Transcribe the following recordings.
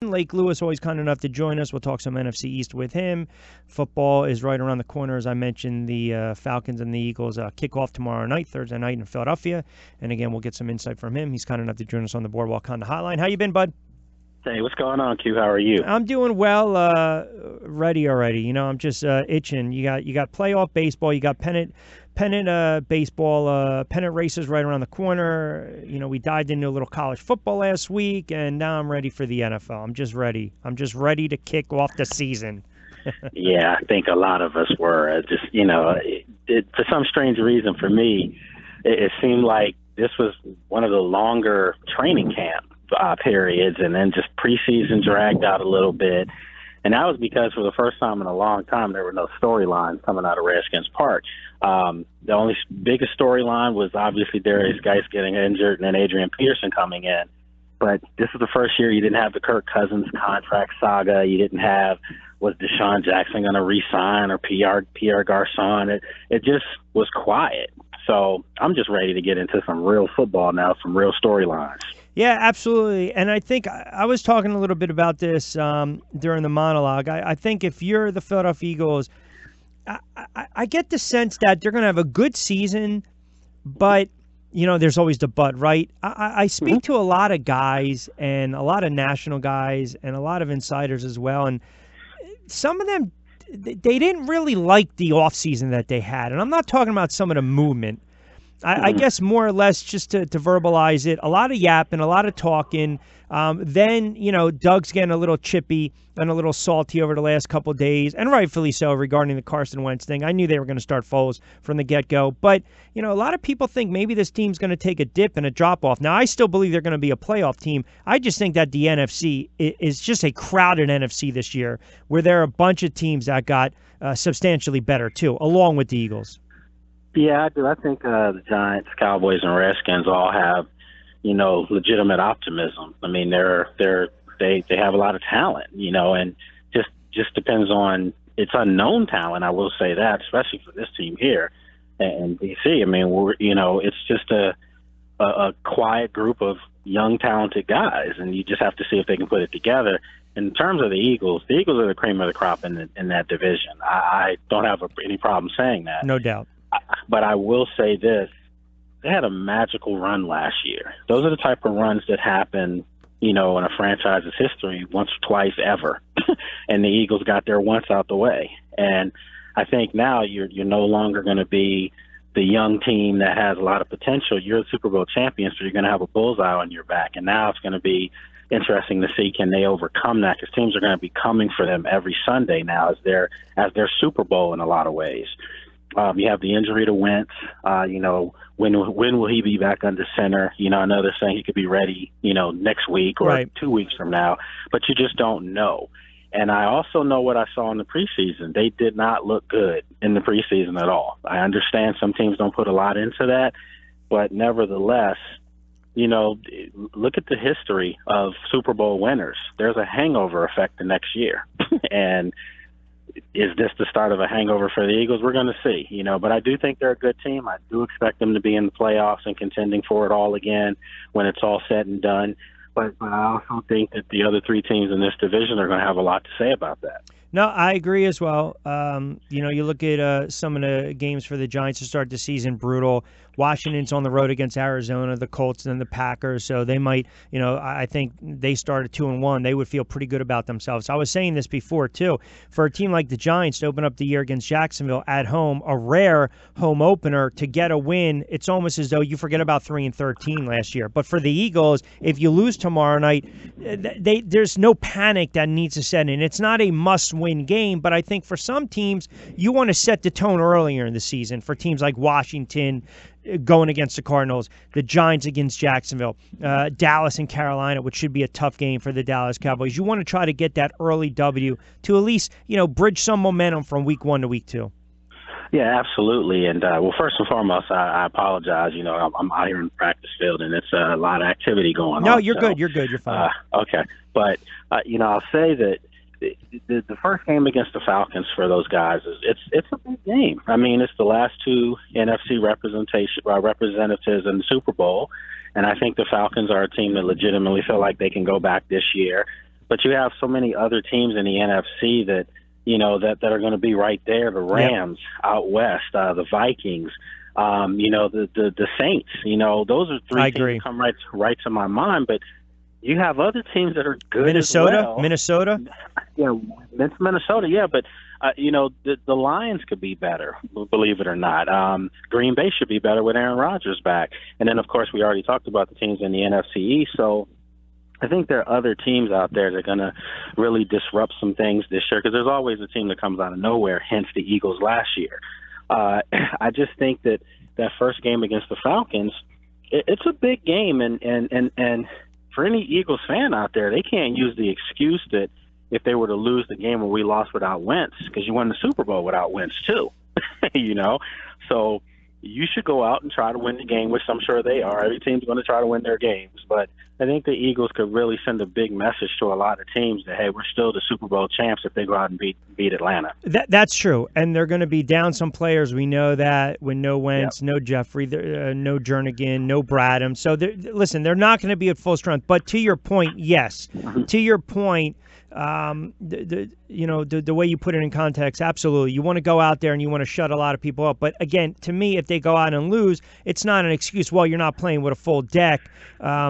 Jason Lake Lewis, always kind enough to join us. We'll talk some NFC East with him. Football is right around the corner. As I mentioned, the Falcons and the Eagles kick off tomorrow night, Thursday night in Philadelphia. And again, we'll get some insight from him. He's kind enough to join us on the Boardwalk Honda Hotline. How you been, bud? Hey, what's going on, Q? How are you? I'm doing well. Ready already. You know, I'm just itching. You got playoff baseball. You got pennant baseball, pennant races right around the corner. You know, we dived into a little college football last week, and now I'm ready for the NFL. I'm just ready. I'm just ready to kick off the season. Yeah, I think a lot of us were. Just, you know, for some strange reason for me, it seemed like this was one of the longer training camp periods, and then just preseason dragged out a little bit. And that was because for the first time in a long time, there were no storylines coming out of Redskins Park. The only biggest storyline was obviously Darius Geis getting injured and then Adrian Peterson coming in. But this is the first year you didn't have the Kirk Cousins contract saga. You didn't have, was Deshaun Jackson going to re-sign or Pierre Garçon? It just was quiet. So I'm just ready to get into some real football now, some real storylines. Yeah, absolutely. And I think I was talking a little bit about this during the monologue. I think if you're the Philadelphia Eagles, I get the sense that they're going to have a good season, but, you know, there's always the but, right? I speak to a lot of guys and a lot of national guys and a lot of insiders as well, and some of them, they didn't really like the offseason that they had. And I'm not talking about some of the movement. I guess more or less just to verbalize it, a lot of yapping, a lot of talking. Then, you know, Doug's getting a little chippy and a little salty over the last couple of days, and rightfully so regarding the Carson Wentz thing. I knew they were going to start Foles from the get-go. But, you know, a lot of people think maybe this team's going to take a dip and a drop-off. Now, I still believe they're going to be a playoff team. I just think that the NFC is just a crowded NFC this year, where there are a bunch of teams that got substantially better, too, along with the Eagles. Yeah, I do. I think the Giants, Cowboys, and Redskins all have, you know, legitimate optimism. I mean, they have a lot of talent, you know, and just depends on, it's unknown talent. I will say that, especially for this team here in DC. I mean, it's just a quiet group of young, talented guys, and you just have to see if they can put it together. In terms of the Eagles are the cream of the crop in that division. I don't have any problem saying that. No doubt. But I will say this, they had a magical run last year. Those are the type of runs that happen, you know, in a franchise's history once or twice ever. And the Eagles got there once out the way. And I think now you're no longer going to be the young team that has a lot of potential. You're the Super Bowl champion, so you're going to have a bullseye on your back. And now it's going to be interesting to see, can they overcome that, because teams are going to be coming for them every Sunday now as their Super Bowl in a lot of ways. You have the injury to Wentz. You know, when will he be back under center? You know, I know they're saying he could be ready, you know, next week or 2 weeks from now, but you just don't know. And I also know what I saw in the preseason. They did not look good in the preseason at all. I understand some teams don't put a lot into that, but nevertheless, you know, look at the history of Super Bowl winners. There's a hangover effect the next year. And is this the start of a hangover for the Eagles? We're going to see, you know, but I do think they're a good team. I do expect them to be in the playoffs and contending for it all again when it's all said and done. But I also think that the other three teams in this division are going to have a lot to say about that. No, I agree as well. You know, you look at some of the games for the Giants to start the season, brutal. Washington's on the road against Arizona, the Colts, and the Packers. So they might, you know, I think they started 2-1. They would feel pretty good about themselves. I was saying this before, too. For a team like the Giants to open up the year against Jacksonville at home, a rare home opener, to get a win, it's almost as though you forget about 3-13 last year. But for the Eagles, if you lose tomorrow night, there's no panic that needs to set in. It's not a must-win game, but I think for some teams, you want to set the tone earlier in the season. For teams like Washington, going against the Cardinals, the Giants against Jacksonville, Dallas and Carolina, which should be a tough game for the Dallas Cowboys. You want to try to get that early W to at least, you know, bridge some momentum from week 1 to week 2. Yeah, absolutely. And, well, first and foremost, I apologize. You know, I'm out here in the practice field, and it's a lot of activity going on. No, you're good. You're good. You're fine. Okay. But, you know, I'll say that the first game against the Falcons for those guys it's a big game. I mean, it's the last two NFC representatives in the Super Bowl, and I think the Falcons are a team that legitimately feel like they can go back this year. but you have so many other teams in the NFC that that are going to be right there. The Rams out west, the Vikings, the Saints. Those are three teams that come right to my mind. But you have other teams that are good Minnesota, as well. Minnesota. Yeah, Minnesota. Yeah, but the Lions could be better, believe it or not. Green Bay should be better with Aaron Rodgers back. And then, of course, we already talked about the teams in the NFC East. So I think there are other teams out there that are going to really disrupt some things this year, because there's always a team that comes out of nowhere, hence the Eagles last year. I just think that first game against the Falcons, it's a big game, and for any Eagles fan out there, they can't use the excuse that if they were to lose the game where we lost without Wentz, because you won the Super Bowl without Wentz too, So you should go out and try to win the game, which I'm sure they are. Every team's going to try to win their games. But I think the Eagles could really send a big message to a lot of teams that, hey, we're still the Super Bowl champs if they go out and beat Atlanta. That's true. And they're going to be down some players. We know that, with no Wentz, no Jeffrey, no Jernigan, no Bradham. So, listen, they're not going to be at full strength. But to your point, yes. To your point, the way you put it in context, absolutely. You want to go out there and you want to shut a lot of people up. But again, to me, if they go out and lose, it's not an excuse. Well, you're not playing with a full deck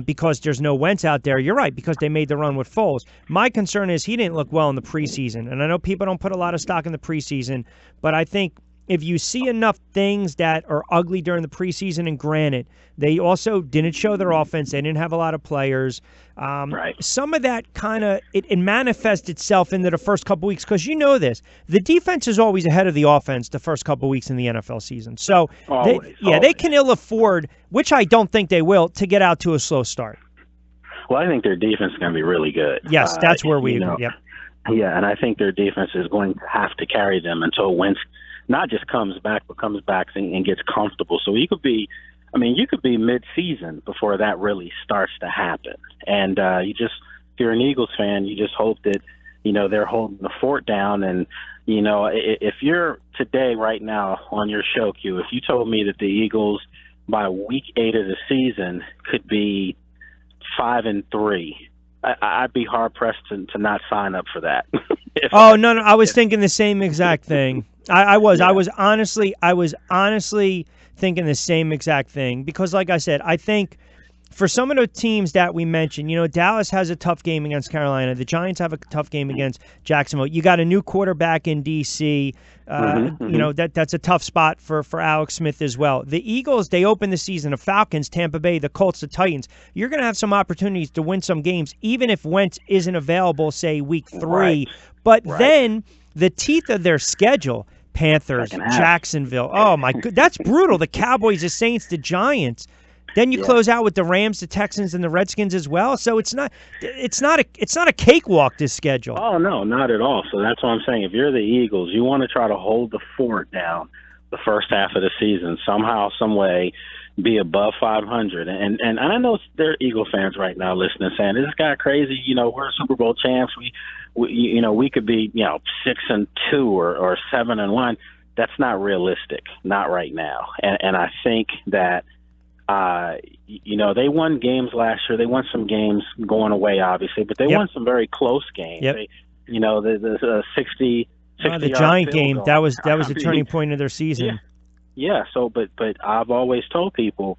because there's no Wentz out there. You're right, because they made the run with Foles. My concern is he didn't look well in the preseason. And I know people don't put a lot of stock in the preseason, but I think if you see enough things that are ugly during the preseason, and granted, they also didn't show their offense. They didn't have a lot of players. Some of that kind of it manifests itself into the first couple weeks, because you know this. The defense is always ahead of the offense the first couple weeks in the NFL season. So, they can ill afford, which I don't think they will, to get out to a slow start. Well, I think their defense is going to be really good. Yes, that's where we agree. Yep. Yeah, and I think their defense is going to have to carry them until Wentz not just comes back, but comes back and gets comfortable. So you could be mid-season before that really starts to happen. And if you're an Eagles fan, you just hope that, they're holding the fort down. And, if you're today, right now, on your show, Q, if you told me that the Eagles by week 8 of the season could be 5-3, I'd be hard-pressed to not sign up for that. No, I was thinking the same exact thing. I was honestly thinking the same exact thing, because, like I said, I think for some of the teams that we mentioned, Dallas has a tough game against Carolina. The Giants have a tough game against Jacksonville. You got a new quarterback in D.C. That's a tough spot for Alex Smith as well. The Eagles, they open the season. The Falcons, Tampa Bay, the Colts, the Titans. You're going to have some opportunities to win some games, even if Wentz isn't available, say, week 3. Right. But then the teeth of their schedule, Panthers, Jacksonville. Oh, my God. That's brutal. The Cowboys, the Saints, the Giants. Then you close out with the Rams, the Texans, and the Redskins as well. So it's not a cakewalk, this schedule. Oh, no, not at all. So that's what I'm saying. If you're the Eagles, you want to try to hold the fort down the first half of the season, somehow, some way, be above 500. And I know there are Eagle fans right now listening saying, "Is this guy crazy? We're Super Bowl champs. We could be 6-2 or 7-1." That's not realistic, not right now. And I think that they won games last year. They won some games going away, obviously, but they won some very close games. Yep. The 60 the Giant game, that was the turning point of their season. Yeah. So, but I've always told people,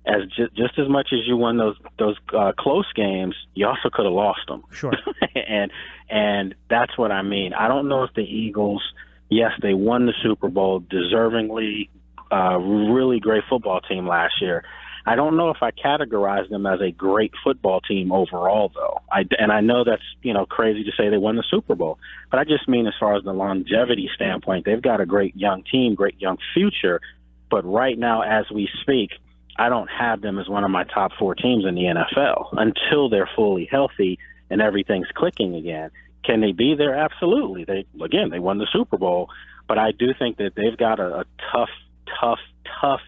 as just as much as you won those close games, you also could have lost them. Sure. and that's what I mean. I don't know if the Eagles, yes, they won the Super Bowl deservingly. Really great football team last year. I don't know if I categorize them as a great football team overall, though. I know that's crazy to say they won the Super Bowl, but I just mean as far as the longevity standpoint, they've got a great young team, great young future. But right now, as we speak, I don't have them as one of my top 4 teams in the NFL until they're fully healthy and everything's clicking again. Can they be there? Absolutely. They won the Super Bowl, but I do think that they've got a tough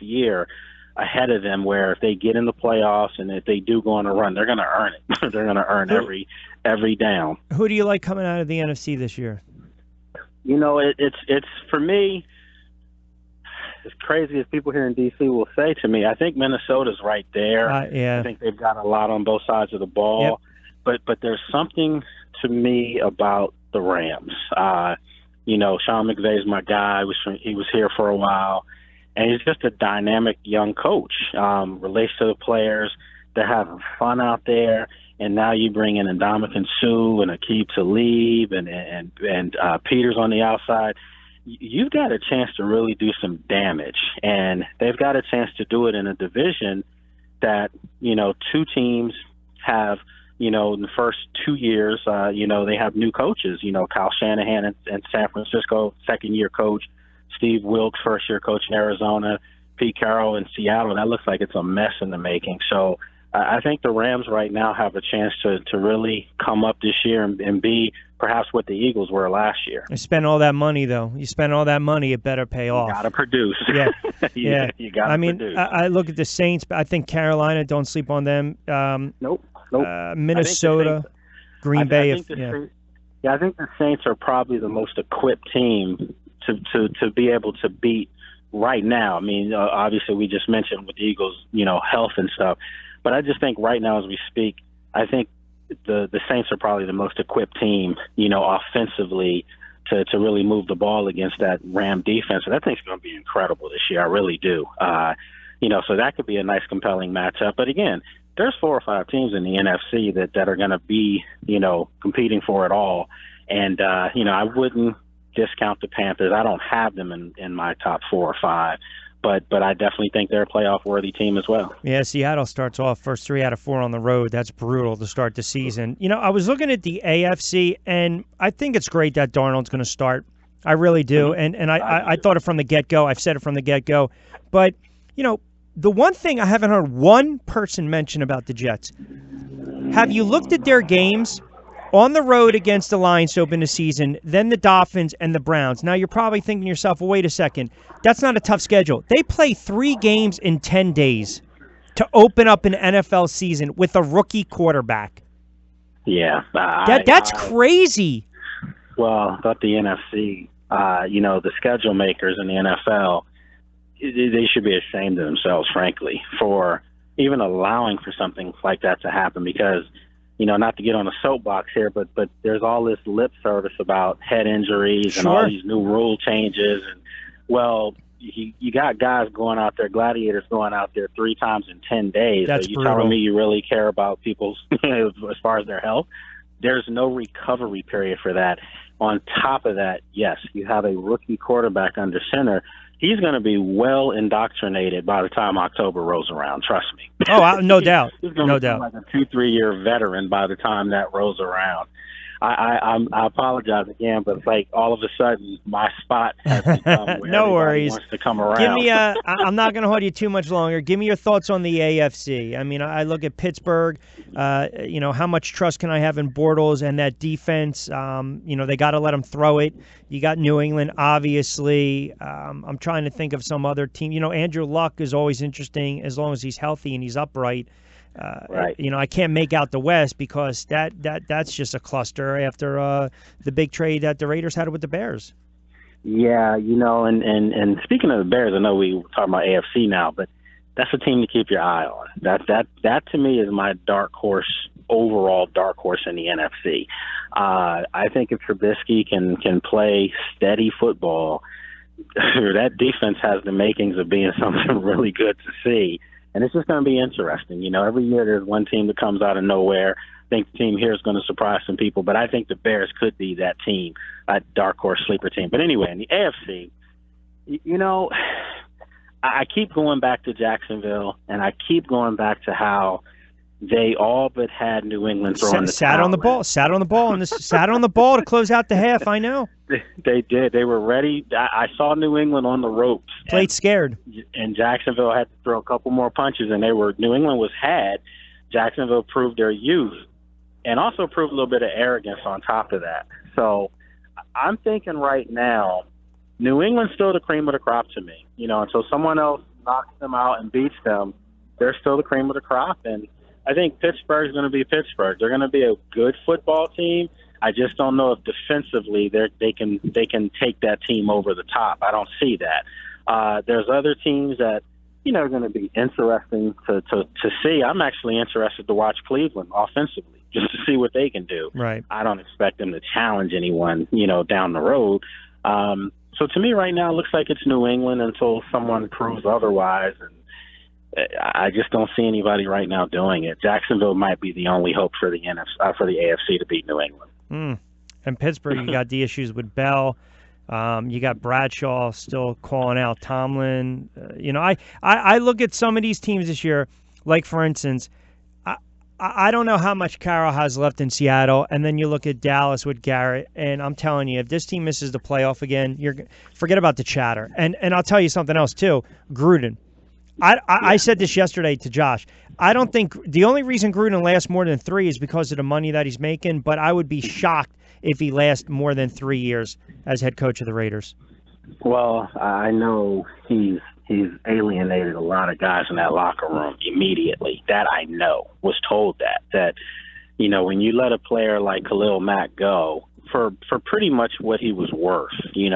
year ahead of them, where if they get in the playoffs and if they do go on a run, they're going to earn it. They're going to earn every down. Who do you like coming out of the NFC this year? It's for me, as crazy as people here in D.C. will say to me, I think Minnesota's right there. Yeah. I think they've got a lot on both sides of the ball. Yep. But there's something to me about the Rams. Sean McVay's my guy. He was here for a while, and he's just a dynamic young coach. Relates to the players. They're having fun out there, and now you bring in Ndamukong Suh and Aqib Talib and Peters on the outside. You've got a chance to really do some damage, and they've got a chance to do it in a division that, two teams have, in the first 2 years, they have new coaches, Kyle Shanahan in San Francisco, second-year coach, Steve Wilkes, first-year coach in Arizona, Pete Carroll in Seattle. That looks like it's a mess in the making. So I think the Rams right now have a chance to really come up this year and be perhaps what the Eagles were last year. You spend all that money, though. You spend all that money, it better pay off. You got to produce. Yeah. Yeah. You got to produce. I look at the Saints. I think Carolina, don't sleep on them. Nope. Minnesota, Green Bay. I think the Saints are probably the most equipped team to be able to beat right now. I mean, obviously we just mentioned with the Eagles, health and stuff. But I just think right now as we speak, I think the Saints are probably the most equipped team, offensively to really move the ball against that Ram defense. And I think it's going to be incredible this year. I really do. So that could be a nice, compelling matchup. But again, there's 4 or 5 teams in the NFC that are going to be, competing for it all. And, I wouldn't discount the Panthers. I don't have them in my top 4 or 5. But I definitely think they're a playoff-worthy team as well. Yeah, Seattle starts off first 3 out of 4 on the road. That's brutal to start the season. I was looking at the AFC, and I think it's great that Darnold's going to start. I really do. And I thought it from the get-go. I've said it from the get-go. But, the one thing I haven't heard one person mention about the Jets, have you looked at their games on the road against the Lions to open the season, then the Dolphins and the Browns? Now, you're probably thinking to yourself, well, wait a second. That's not a tough schedule. They play 3 games in 10 days to open up an NFL season with a rookie quarterback. Yeah. That's crazy. Well, about the NFC, the schedule makers in the NFL, they should be ashamed of themselves, frankly, for even allowing for something like that to happen because, not to get on a soapbox here, but there's all this lip service about head injuries and all these new rule changes. And, well, you got guys going out there, gladiators going out there 3 times in 10 days. That's Are you brutal. telling me you really care about people's as far as their health? There's no recovery period for that. On top of that, yes, you have a rookie quarterback under center. He's going to be well indoctrinated by the time October rolls around. Trust me. Oh, no doubt. He's going to be like a 2-3 year veteran by the time that rolls around. I apologize again, but it's like all of a sudden my spot has become where no worries. Wants to come around. Give me I'm not going to hold you too much longer. Give me your thoughts on the AFC. I mean, I look at Pittsburgh. How much trust can I have in Bortles and that defense? They got to let them throw it. You got New England, obviously. I'm trying to think of some other team. Andrew Luck is always interesting as long as he's healthy and he's upright. Right. I can't make out the West because that's just a cluster after the big trade that the Raiders had with the Bears. Yeah, and speaking of the Bears, I know we were talking about AFC now, but that's a team to keep your eye on. That to me is my overall dark horse in the NFC. I think if Trubisky can play steady football, that defense has the makings of being something really good to see. And it's just going to be interesting. Every year there's one team that comes out of nowhere. I think the team here is going to surprise some people, but I think the Bears could be that team, that dark horse sleeper team. But anyway, in the AFC, I keep going back to Jacksonville, and I keep going back to how they all but had New England throwing the sat on the ball to close out the half. I know. They did. They were ready. I saw New England on the ropes. Played scared. And Jacksonville had to throw a couple more punches, and New England was had. Jacksonville proved their youth and also proved a little bit of arrogance on top of that. So I'm thinking right now, New England's still the cream of the crop to me. Until someone else knocks them out and beats them, they're still the cream of the crop. And I think Pittsburgh's going to be Pittsburgh. They're going to be a good football team. I just don't know if defensively they can take that team over the top. I don't see that. There's other teams that are going to be interesting to see. I'm actually interested to watch Cleveland offensively. just to see what they can do. Right. I don't expect them to challenge anyone, down the road. So to me right now, it looks like it's New England until someone proves otherwise. And I just don't see anybody right now doing it. Jacksonville might be the only hope for the AFC to beat New England. And Pittsburgh, you got the issues with Bell. You got Bradshaw still calling out Tomlin. I look at some of these teams this year, like, for instance, I don't know how much Carroll has left in Seattle, and then you look at Dallas with Garrett, and I'm telling you, if this team misses the playoff again, forget about the chatter. And I'll tell you something else, too. Gruden. I said this yesterday to Josh. I don't think the only reason Gruden lasts more than 3 is because of the money that he's making, but I would be shocked if he lasts more than 3 years as head coach of the Raiders. Well, I know he's alienated a lot of guys in that locker room immediately. That I know. Was told that when you let a player like Khalil Mack go for pretty much what he was worth, he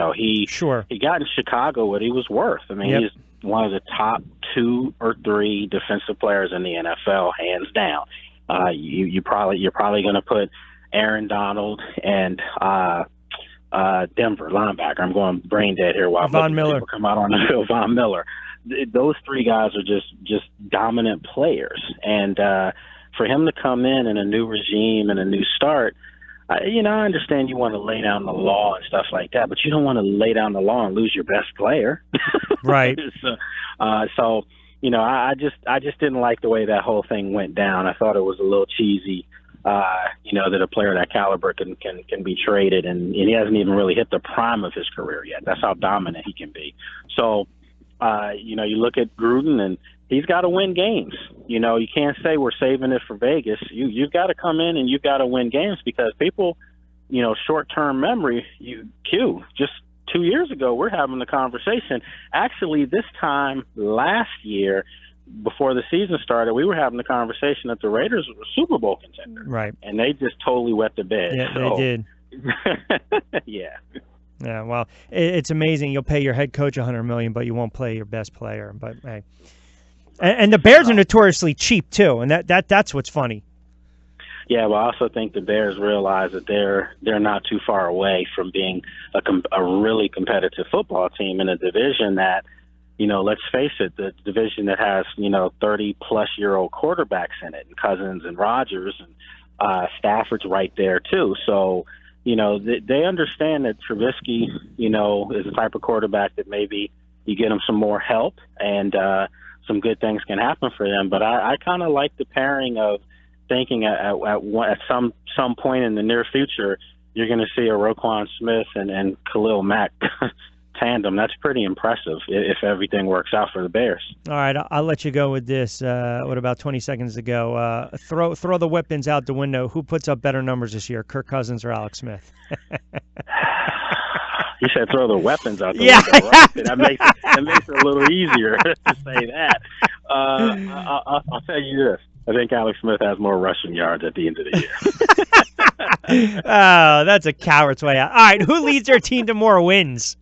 got in Chicago what he was worth. I mean, he's one of the top 2 or 3 defensive players in the NFL, hands down. You're probably going to put Aaron Donald and Denver linebacker. I'm going brain dead here while Von Miller come out on the field. Von Miller. Those 3 guys are just dominant players, and for him to come in a new regime and a new start, I understand you want to lay down the law and stuff like that, but you don't want to lay down the law and lose your best player, right? So I just didn't like the way that whole thing went down. I thought it was a little cheesy. That a player that caliber can be traded, and he hasn't even really hit the prime of his career yet. That's how dominant he can be. So, you look at Gruden, and he's got to win games. You can't say we're saving it for Vegas. You've got to come in and you've got to win games, because people, short-term memory, just 2 years ago, we're having the conversation. Actually, this time last year, before the season started, we were having the conversation that the Raiders were a Super Bowl contender. Right. And they just totally wet the bed. Yeah, they did. Yeah. Yeah, well, it's amazing. You'll pay your head coach $100 million, but you won't play your best player. But hey, and the Bears are notoriously cheap too, and that's what's funny. Yeah, well, I also think the Bears realize that they're not too far away from being a really competitive football team in a division that, let's face it, the division that has 30-plus-year-old quarterbacks in it, and Cousins and Rodgers, and Stafford's right there too. So, they understand that Trubisky, is the type of quarterback that maybe you get him some more help and some good things can happen for them. But I kind of like the pairing of thinking at some point in the near future, you're going to see a Roquan Smith and Khalil Mack tandem. That's pretty impressive if everything works out for the Bears. All right, I'll let you go with this. What about 20 seconds to go? Throw the weapons out the window. Who puts up better numbers this year, Kirk Cousins or Alex Smith? You said throw the weapons out the window, right? That makes it a little easier to say that. I'll tell you this. I think Alex Smith has more rushing yards at the end of the year. Oh, that's a coward's way out. All right, who leads their team to more wins?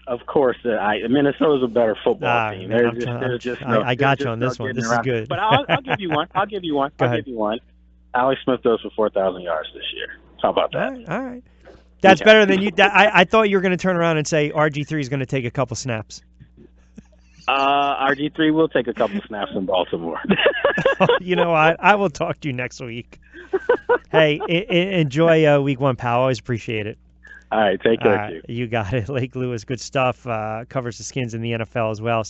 Of course, Minnesota's a better football team. I got you on this one. This is good. But I'll give you one. I'll give you one. Alex Smith goes for 4,000 yards this year. How about that? All right. That's better than you. I thought you were going to turn around and say RG3 is going to take a couple snaps. RG3 will take a couple snaps in Baltimore. You know what? I will talk to you next week. Hey, enjoy week 1, pal. Always appreciate it. All right, take care, too. You got it. Lake Lewis, good stuff. Covers the Skins in the NFL as well.